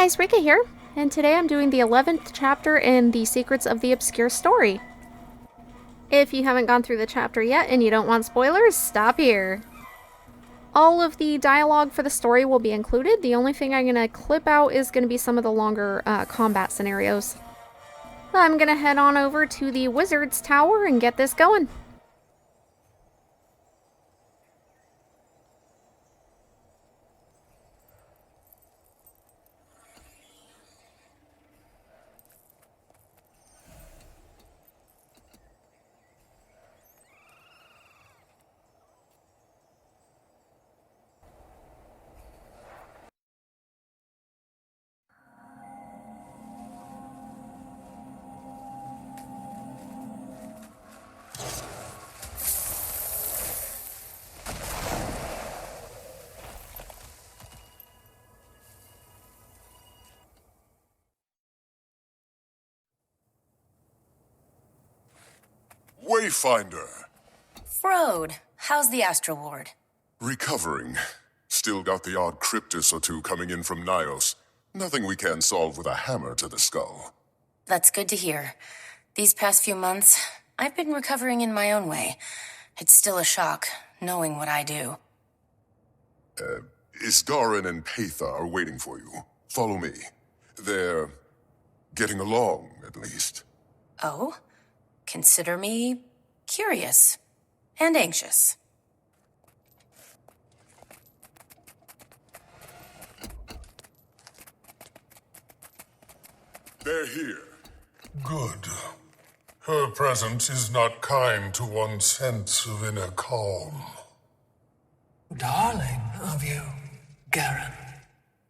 guys, Rika here, and today I'm doing the 11th chapter in The Secrets of the Obscure Story. If you haven't gone through the chapter yet and you don't want spoilers, stop here. All of the dialogue for the story will be included. The only thing I'm going to clip out is going to be some of the longer combat scenarios. I'm going to head on over to the Wizard's Tower and get this going. Wayfinder. Frode, how's the Astral Ward? Recovering. Still got the odd Kryptis or two coming in from Naos. Nothing we can't solve with a hammer to the skull. That's good to hear. These past few months, I've been recovering in my own way. It's still a shock, knowing what I do. Isgarin and Patha are waiting for you. Follow me. They're getting along, at least. Oh? Consider me curious and anxious. They're here. Good. Her presence is not kind to one's sense of inner calm. Darling of you, Garen.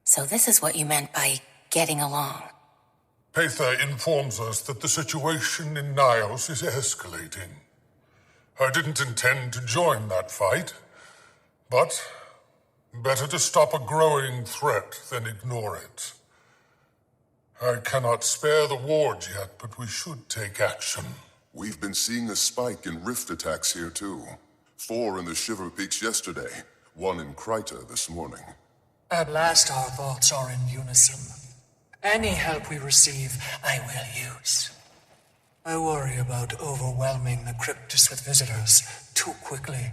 So this is what you meant by getting along. Patha informs us that the situation in Naos is escalating. I didn't intend to join that fight, but better to stop a growing threat than ignore it. I cannot spare the ward yet, but we should take action. We've been seeing a spike in rift attacks here, too. 4 in the Shiver Peaks yesterday, 1 in Kryptis this morning. At last our thoughts are in unison. Any help we receive, I will use. I worry about overwhelming the Kryptis with visitors too quickly.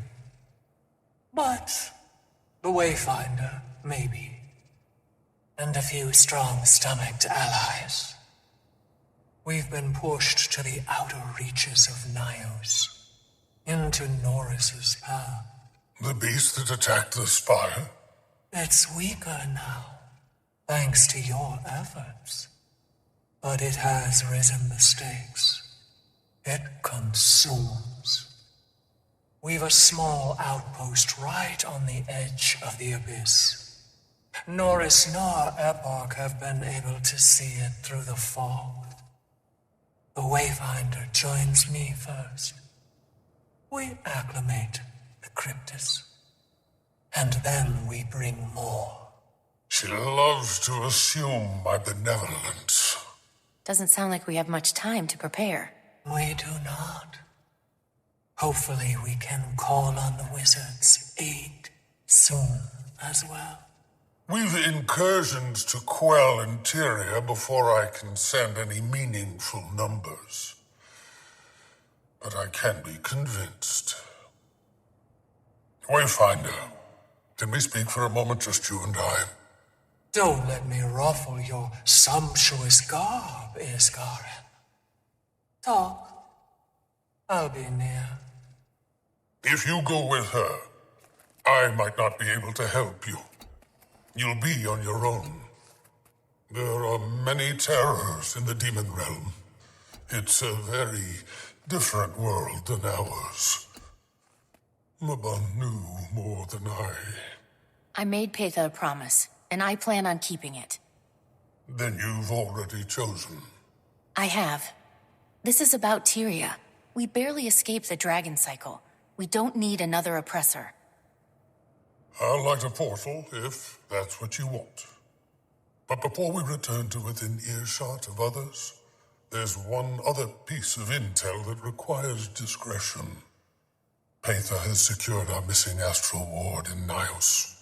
But the Wayfinder, maybe. And a few strong-stomached allies. We've been pushed to the outer reaches of Naos, into Norris's path. The beast that attacked the spire? It's weaker now, thanks to your efforts. But it has risen the stakes. It consumes. We've a small outpost right on the edge of the abyss. Norris nor Epoch have been able to see it through the fog. The Wayfinder joins me first. We acclimate the Kryptis. And then we bring more. She loves to assume my benevolence. Doesn't sound like we have much time to prepare. We do not. Hopefully we can call on the wizard's aid soon as well. We've incursions to quell interior before I can send any meaningful numbers. But I can be convinced. Wayfinder, can we speak for a moment, just you and I? Don't let me ruffle your sumptuous garb, Isgarin. Talk. I'll be near. If you go with her, I might not be able to help you. You'll be on your own. There are many terrors in the demon realm. It's a very different world than ours. Mabon knew more than I. I made Patha a promise, and I plan on keeping it. Then you've already chosen. I have. This is about Tyria. We barely escaped the dragon cycle. We don't need another oppressor. I'll light a portal, if that's what you want. But before we return to within earshot of others, there's one other piece of intel that requires discretion. Patha has secured our missing astral ward in Naos.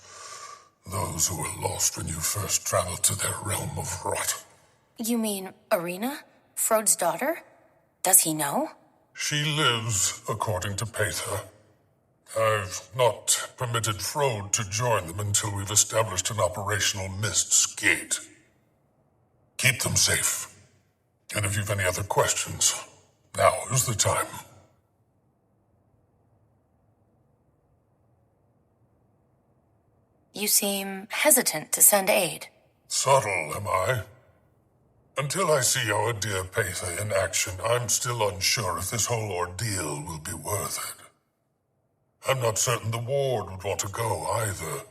Those who were lost when you first traveled to their realm of rot. You mean Arena? Frode's daughter? Does he know? She lives, according to Pather. I've not permitted Frode to join them until we've established an operational Mist's gate. Keep them safe. And if you've any other questions, now is the time. You seem hesitant to send aid. Subtle, am I? Until I see our dear Pather in action, I'm still unsure if this whole ordeal will be worth it. I'm not certain the Ward would want to go either.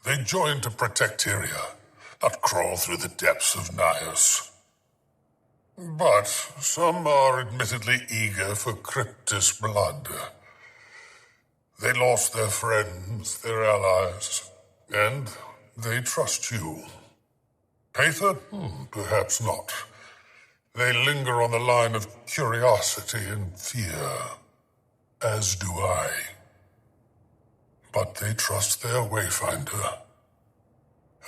They joined to protect Tyria, not crawl through the depths of Naos. But some are admittedly eager for Kryptis blood. They lost their friends, their allies, and they trust you. Pather? Perhaps not. They linger on the line of curiosity and fear, as do I. But they trust their Wayfinder.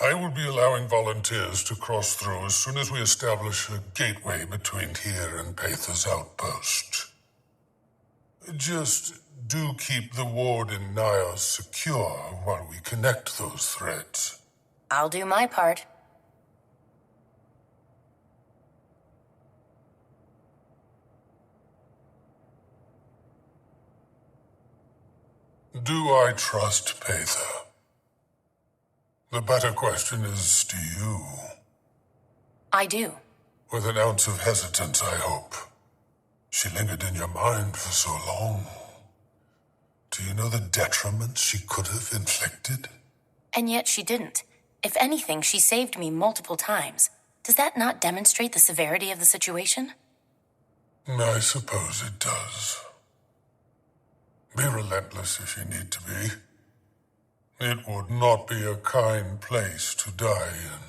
I will be allowing volunteers to cross through as soon as we establish a gateway between here and Pather's outpost. Just do keep the Ward in Naos secure while we connect those threads. I'll do my part. Do I trust Pather? The better question is, do you? I do. With an ounce of hesitance, I hope. She lingered in your mind for so long. Do you know the detriment she could have inflicted? And yet she didn't. If anything, she saved me multiple times. Does that not demonstrate the severity of the situation? I suppose it does. Be relentless if you need to be. It would not be a kind place to die in.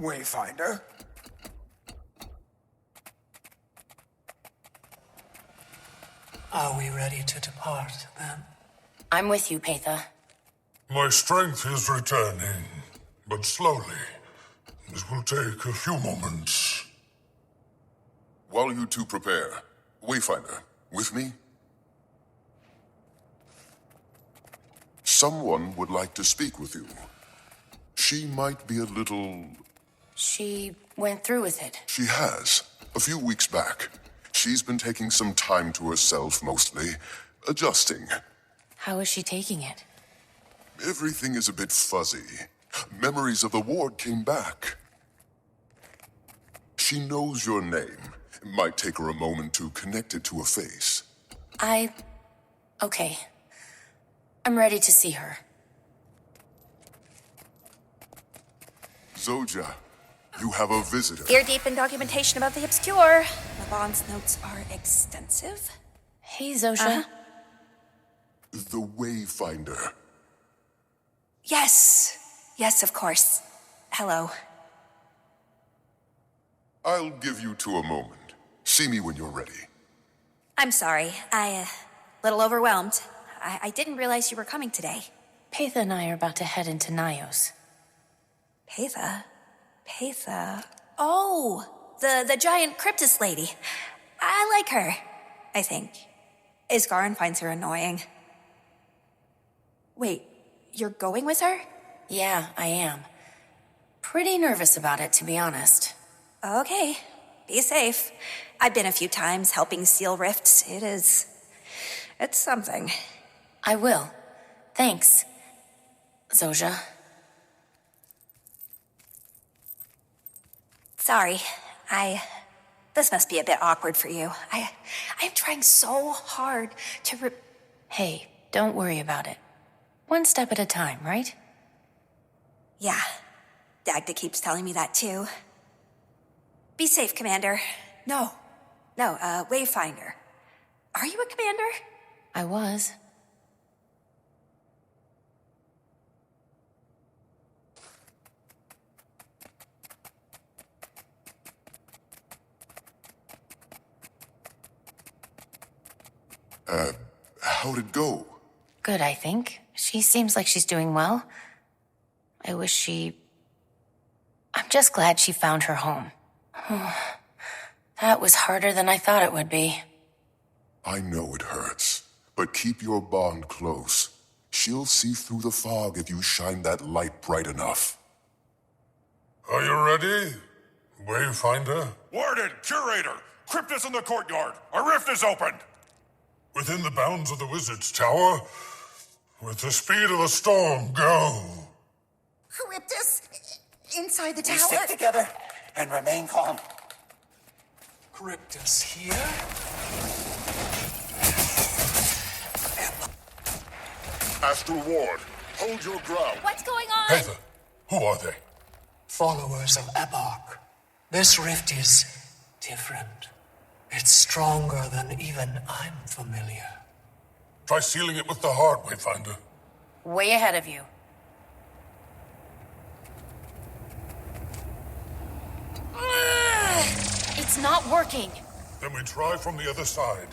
Wayfinder? Are we ready to depart, then? I'm with you, Pather. My strength is returning, but slowly. This will take a few moments. While you two prepare, Wayfinder, with me? Someone would like to speak with you. She might be a little... She went through with it. She has. A few weeks back. She's been taking some time to herself, mostly. Adjusting. How is she taking it? Everything is a bit fuzzy. Memories of the Ward came back. She knows your name. It might take her a moment to connect it to a face. Okay. I'm ready to see her. Zoja, you have a visitor. Ear deep in documentation about the obscure. Lavon's notes are extensive. Hey, Zoja. The Wayfinder. Yes. Yes, of course. Hello. I'll give you two a moment. See me when you're ready. I'm sorry. Little overwhelmed. I didn't realize you were coming today. Pather and I are about to head into Nayos. Pather? Oh, the giant Kryptis lady. I like her, I think. Isgarin finds her annoying. Wait, you're going with her? Yeah, I am. Pretty nervous about it, to be honest. Okay, be safe. I've been a few times helping seal rifts. It's something. I will. Thanks, Zoja. Sorry, this must be a bit awkward for you. I'm trying so hard to Hey, don't worry about it. One step at a time, right? Yeah, Dagda keeps telling me that too. Be safe, Commander. No, Wayfinder. Are you a commander? I was. How'd it go? Good, I think. She seems like she's doing well. I wish she... I'm just glad she found her home. That was harder than I thought it would be. I know it hurts, but keep your bond close. She'll see through the fog if you shine that light bright enough. Are you ready, Wayfinder? Warden, Curator, Kryptis in the courtyard. A rift is opened. Within the bounds of the Wizard's Tower, with the speed of a storm, go. Kryptis, inside the tower. We stick together and remain calm. Kryptis here? Astral Ward, hold your ground. What's going on? Heather, who are they? Followers of Epoch. This rift is different. It's stronger than even I'm familiar. Try sealing it with the heart, Wayfinder. Way ahead of you. It's not working. Then we try from the other side.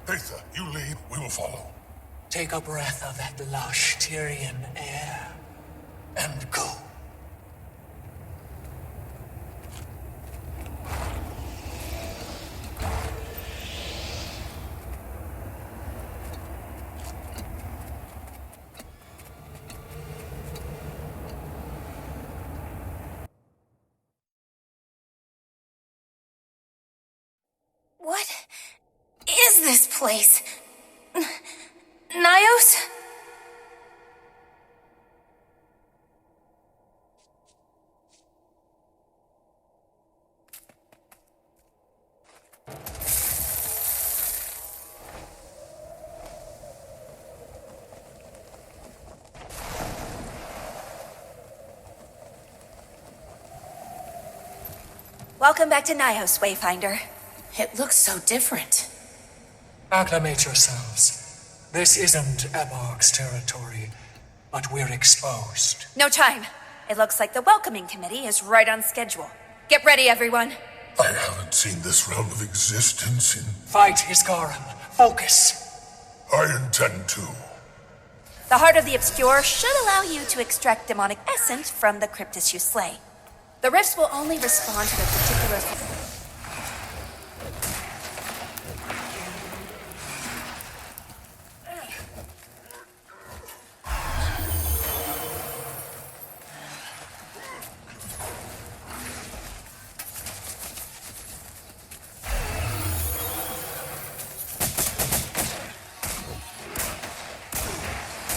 Aether, you lead, we will follow. Take a breath of that lush Tyrian air and go. What is this place? Naos? Welcome back to Nayos, Wayfinder. It looks so different. Acclimate yourselves. This isn't Epoch's territory, but we're exposed. No time. It looks like the welcoming committee is right on schedule. Get ready, everyone. I haven't seen this realm of existence in... Fight, Iskaram. Focus. I intend to. The Heart of the Obscure should allow you to extract demonic essence from the Kryptis you slay. The rifts will only respond to a particular...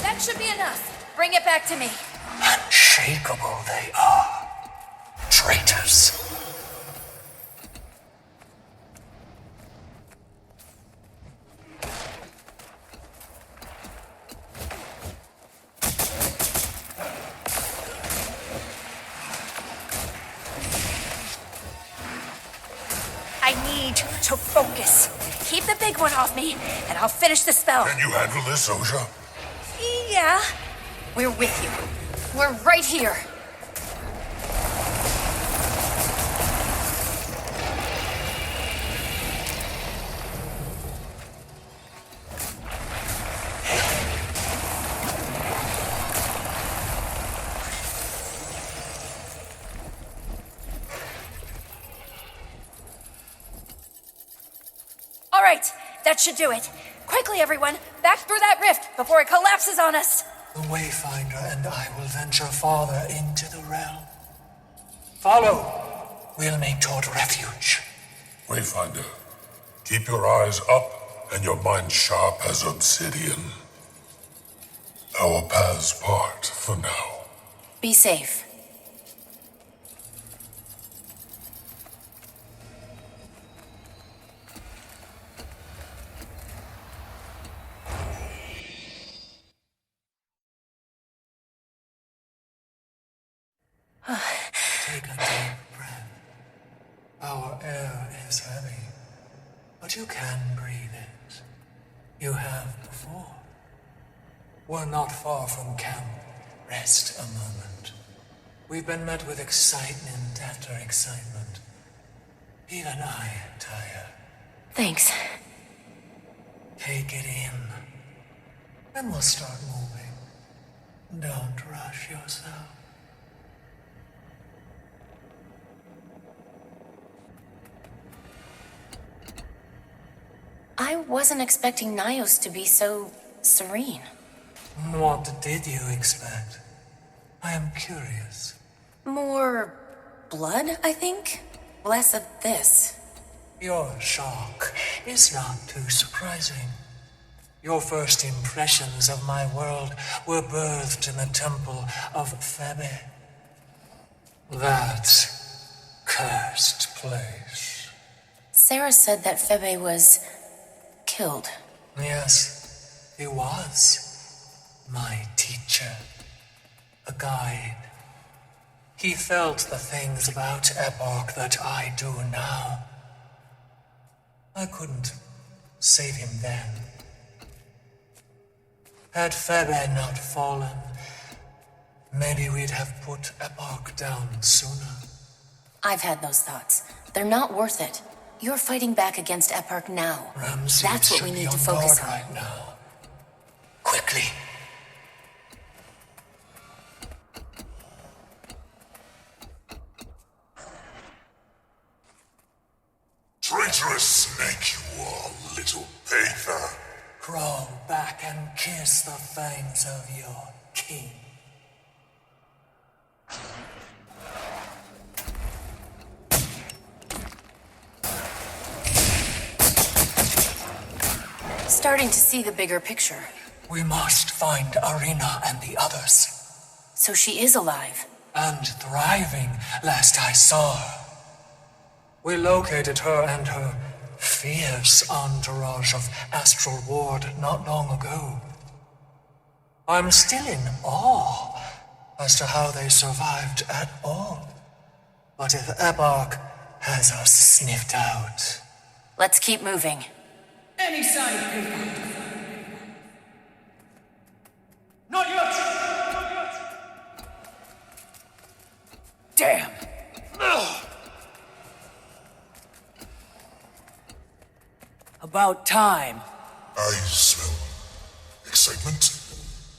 That should be enough. Bring it back to me. Unshakable they are. Traitors. I need to focus. Keep the big one off me, and I'll finish the spell. Can you handle this, Ozha? Yeah. We're with you. We're right here. All right, that should do it. Quickly, everyone, back through that rift before it collapses on us. The Wayfinder and I will venture farther into the realm. Follow. We'll make toward refuge. Wayfinder, keep your eyes up and your mind sharp as obsidian. Our paths part for now. Be safe. Take a deep breath. Our air is heavy, but you can breathe it. You have before. We're not far from camp. Rest a moment. We've been met with excitement after excitement. Even I am tired. Thanks. Take it in. Then we'll start moving. Don't rush yourself. I wasn't expecting Nayos to be so serene. What did you expect? I am curious. More blood, I think? Less of this. Your shock is not too surprising. Your first impressions of my world were birthed in the temple of Febe. That cursed place. Sarah said that Febe was killed. Yes, he was. My teacher. A guide. He felt the things about Epoch that I do now. I couldn't save him then. Had Febe not fallen, maybe we'd have put Epoch down sooner. I've had those thoughts. They're not worth it. You're fighting back against Epoch now. Ramses That's what we should need be to focus board on. right now. Quickly. Traitorous snake you are, little Pather. Crawl back and kiss the fangs of your king. Starting to see the bigger picture. We must find Arena and the others. So she is alive. And thriving, last I saw her. We located her and her fierce entourage of Astral Ward not long ago. I'm still in awe as to how they survived at all. But if Epoch has us sniffed out... Let's keep moving. Any sign of people? Not yet! Damn! Ugh. About time. I smell excitement.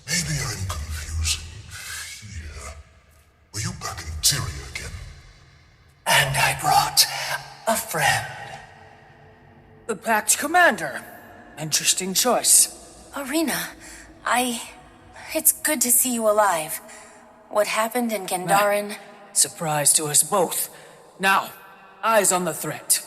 Maybe I'm confusing fear. Were you back in Tyria again? And I brought a friend. The Pact Commander. Interesting choice. Arena, It's good to see you alive. What happened in Gandharan... Surprise to us both. Now, eyes on the threat.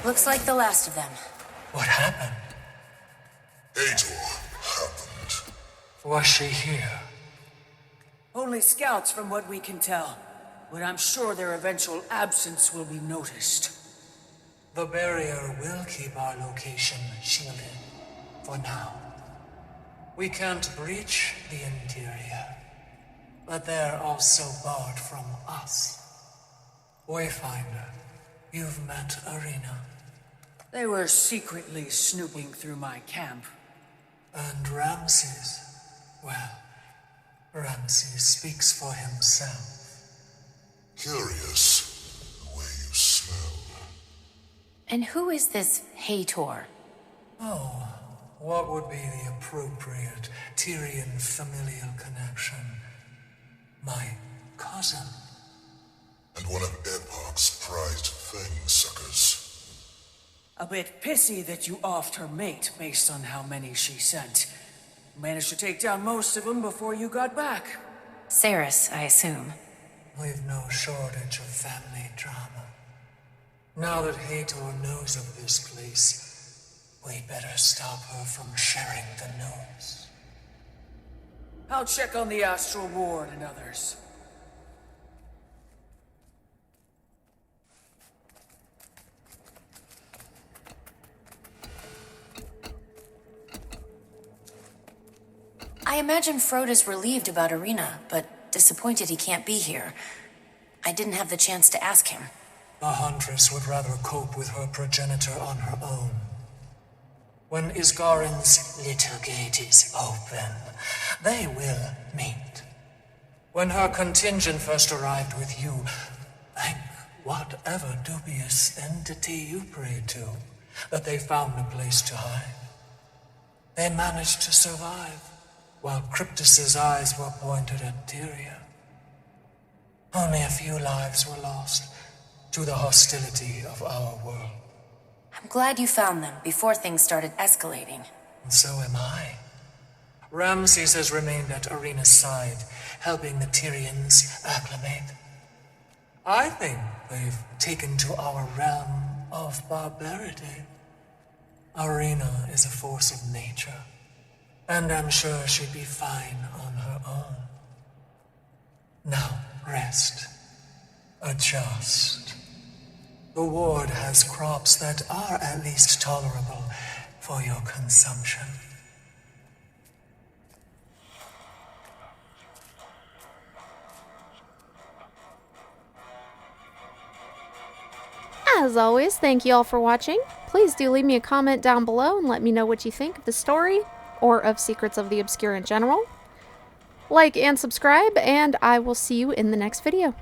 Looks like the last of them. What happened? Hator happened. Was she here? Only scouts from what we can tell. But I'm sure their eventual absence will be noticed. The barrier will keep our location shielded. For now. We can't breach the interior. But they're also barred from us. Wayfinder, you've met Arena. They were secretly snooping through my camp. And Ramses, well, Ramses speaks for himself. Curious, the way you smell. And who is this Hator? Oh, what would be the appropriate Tyrian familial connection? My cousin. And one of Epoch's prized fang suckers. A bit pissy that you offed her mate based on how many she sent. Managed to take down most of them before you got back. Saris, I assume. We've no shortage of family drama. Now that Hator knows of this place, we'd better stop her from sharing the news. I'll check on the Astral Ward and others. I imagine Frode is relieved about Arena, but disappointed he can't be here. I didn't have the chance to ask him. The Huntress would rather cope with her progenitor on her own. When Isgarin's little gate is open, they will meet. When her contingent first arrived with you, thank whatever dubious entity you prayed to, that they found a place to hide. They managed to survive, while Kryptis' eyes were pointed at Tyria. Only a few lives were lost to the hostility of our world. I'm glad you found them before things started escalating. And so am I. Ramses has remained at Arena's side, helping the Tyrians acclimate. I think they've taken to our realm of barbarity. Arena is a force of nature, and I'm sure she'd be fine on her own. Now, rest. Adjust. The ward has crops that are at least tolerable for your consumption. As always, thank you all for watching. Please do leave me a comment down below and let me know what you think of the story, or of Secrets of the Obscure in general. Like and subscribe, and I will see you in the next video.